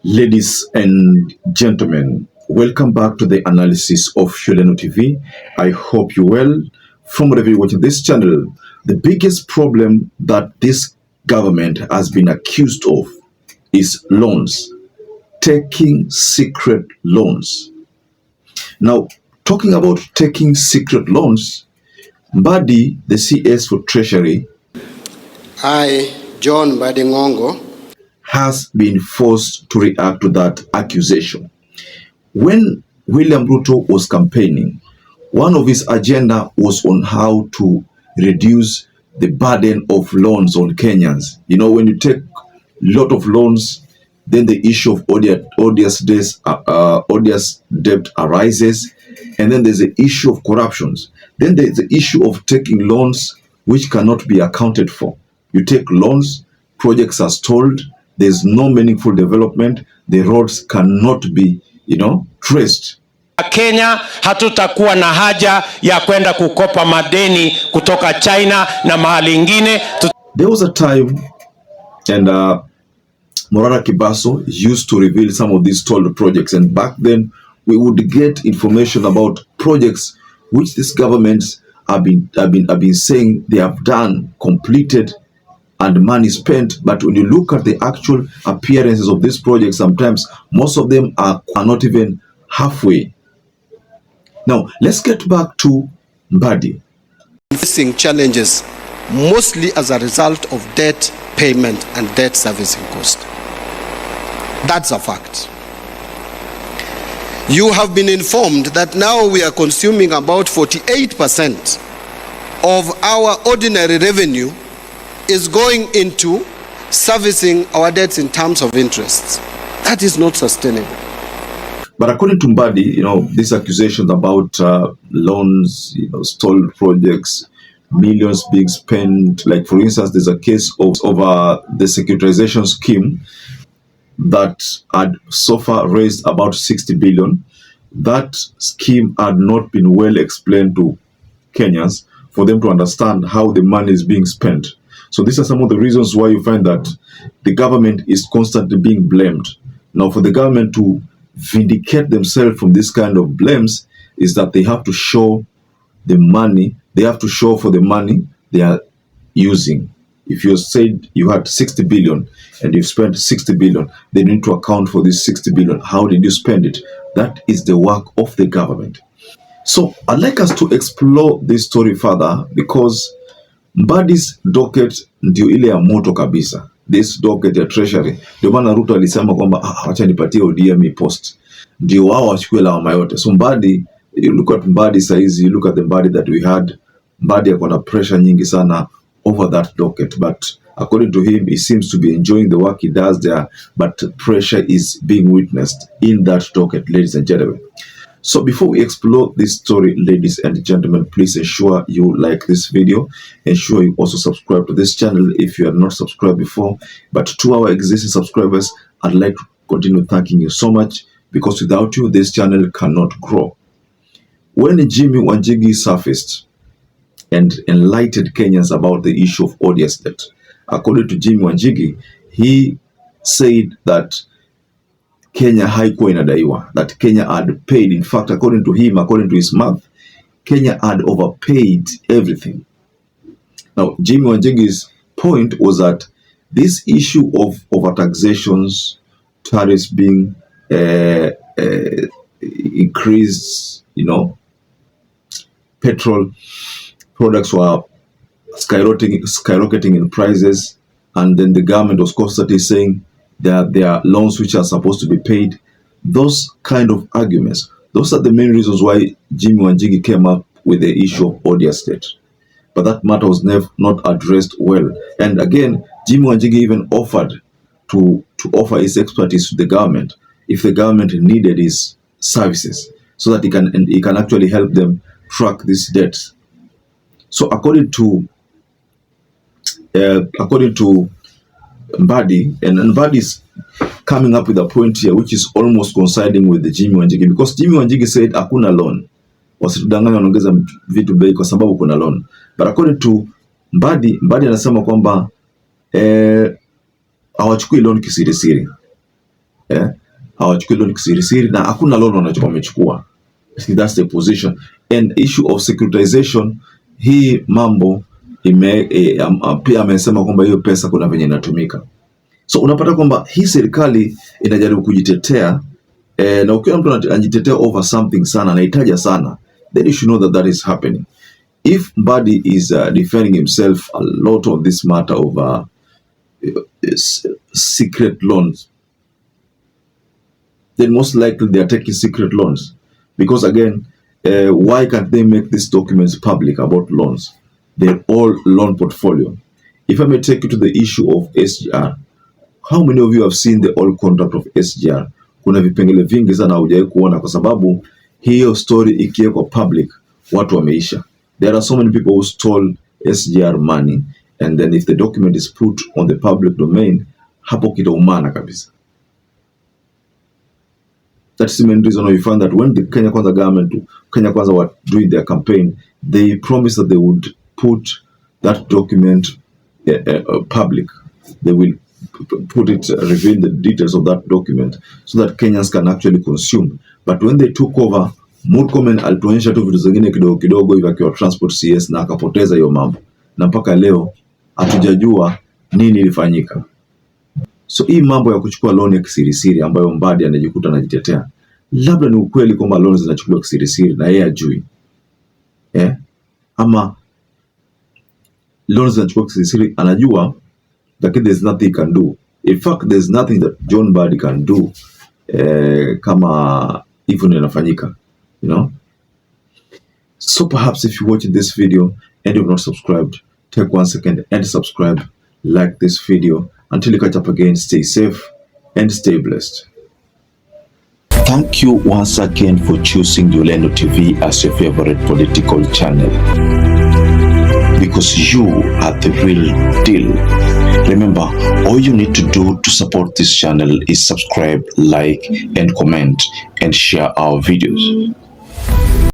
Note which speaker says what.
Speaker 1: Ladies and gentlemen, welcome back to the analysis of YOLENO TV. I hope you're well. From wherever you're watching this channel, the biggest problem that this government has been accused of is loans, taking secret loans. Now, talking about taking secret loans, Mbadi, the CS for Treasury,
Speaker 2: I, John Mbadi Ngongo,
Speaker 1: has been forced to react to that accusation. When William RUTO was campaigning, one of his agenda was on how to reduce the burden of loans on Kenyans. You know, when you take a lot of loans, then the issue of odious debt arises, and then there's the issue of corruptions. Then there's the issue of taking loans which cannot be accounted for. You take loans, projects are stalled, there's no meaningful development, the roads cannot be, traced.
Speaker 3: Kenya hatutakuwa na haja ya kwenda kukopa madeni kutoka China na mahali ingine.
Speaker 1: There was a time and Morara Kibaso used to reveal some of these stalled projects, and back then we would get information about projects which these governments have been saying they have done, completed, and money spent. But when you look at the actual appearances of these projects, sometimes most of them are not even halfway. Now, let's get back to Mbadi.
Speaker 2: Facing challenges mostly as a result of debt payment and debt servicing cost. That's a fact. You have been informed that now we are consuming about 48% of our ordinary revenue is going into servicing our debts in terms of interests. That is not sustainable.
Speaker 1: But according to Mbadi, these accusations about loans, stalled projects, millions being spent. Like, for instance, there's a case of the securitization scheme that had so far raised about 60 billion. That scheme had not been well explained to Kenyans for them to understand how the money is being spent. So these are some of the reasons why you find that the government is constantly being blamed. Now, for the government to vindicate themselves from this kind of blames is that they have to show the money, they have to show for the money they are using. If you said you had 60 billion and you've spent 60 billion, they need to account for this 60 billion. How did you spend it? That is the work of the government. So I'd like us to explore this story further, because Mbadi's docket ndio ile ya moto kabisa. This docket ya Treasury, ndio maana RUTO alisema kwamba acha nipatie ODM post, ndio wao wachukue lawama yote. So Mbadi, you look at Mbadi saizi, you look at the Mbadi that we had, Mbadi akona pressure nyingi sana over that docket, but according to him, he seems to be enjoying the work he does there, but pressure is being witnessed in that docket, ladies and gentlemen. So before we explore this story, ladies and gentlemen, please ensure you like this video. Ensure you also subscribe to this channel if you are not subscribed before. But to our existing subscribers, I'd like to continue thanking you so much, because without you, this channel cannot grow. When Jimmy Wanjigi surfaced and enlightened Kenyans about the issue of odious debt, according to Jimmy Wanjigi, he said that Kenya haikuwa inadaiwa, that Kenya had paid. In fact, according to him, according to his math, Kenya had overpaid everything. Now, Jimmy Wanjigi's point was that this issue of overtaxations, tariffs being increased, petrol products were skyrocketing in prices, and then the government was constantly saying that there are loans which are supposed to be paid. Those kind of arguments, those are the main reasons why Jimmy Wanjigi came up with the issue of odious debt. But that matter was not addressed well. And again, Jimmy Wanjigi even offered to offer his expertise to the government if the government needed his services, so that he can actually help them track these debts. So according to Mbadi, and Mbadi is coming up with a point here which is almost coinciding with the Jimmy Wanjigi, because Jimmy Wanjigi said hakuna loan, wasitudanganya wanaongeza vitu bei kwa sababu kuna loan. But according to Mbadi anasema kwamba hawachukui loan kisirisiri. hawachukui loan kisirisiri na hakuna loan wamechukua. That's the position. And issue of securitization, hii mambo pia amesema kwamba hiyo pesa kuna venye inatumika. So unapata kwamba hii serikali inajaribu kujitetea, na ukiwa mtu anajitetea over something sana, anahitaja sana, then you should know that that is happening. If Mbadi is defending himself a lot on this matter of secret loans, then most likely they are taking secret loans. Because again, why can't they make these documents public about loans? They're all loan portfolio. If I may take you to the issue of SGR, how many of you have seen the old contract of SGR? Kuna vipengele vingi sana hujawahi kuona, kwa sababu hiyo story ikiwekwa public watu wameisha. There are so many people who stole SGR money, and then if the document is put on the public domain, hapo kitaumana kabisa. That's the main reason why you find that when the Kenya Kwanza government, Kenya Kwanza were doing their campaign, they promised that they would put that document public. They will put it, reveal the details of that document so that Kenyans can actually consume. But when they took over, Murkomen alituonyesha tu vitu zingine kidogo kidogo hivi akiwa transport CS na akapoteza hiyo mambo, na mpaka leo hatujajua nini ilifanyika. So hii mambo ya kuchukua loan ya kisirisiri ambayo Mbadi anajikuta anajitetea, labda ni ukweli kwamba loan zinachukuliwa kisirisiri na yeye ajui, ama loan zinachukuliwa kisirisiri anajua, lakini there's nothing he can do. In fact, there's nothing that John Mbadi can do kama hivyo inafanyika, you know. So perhaps if you're watching this video and you've not subscribed, take 1 second and subscribe, like this video. Until you catch up again, stay safe and stay blessed. Thank you once again for choosing YOLENO TV as your favorite political channel, because you are the real deal. Remember, all you need to do to support this channel is subscribe, like, and comment, and share our videos.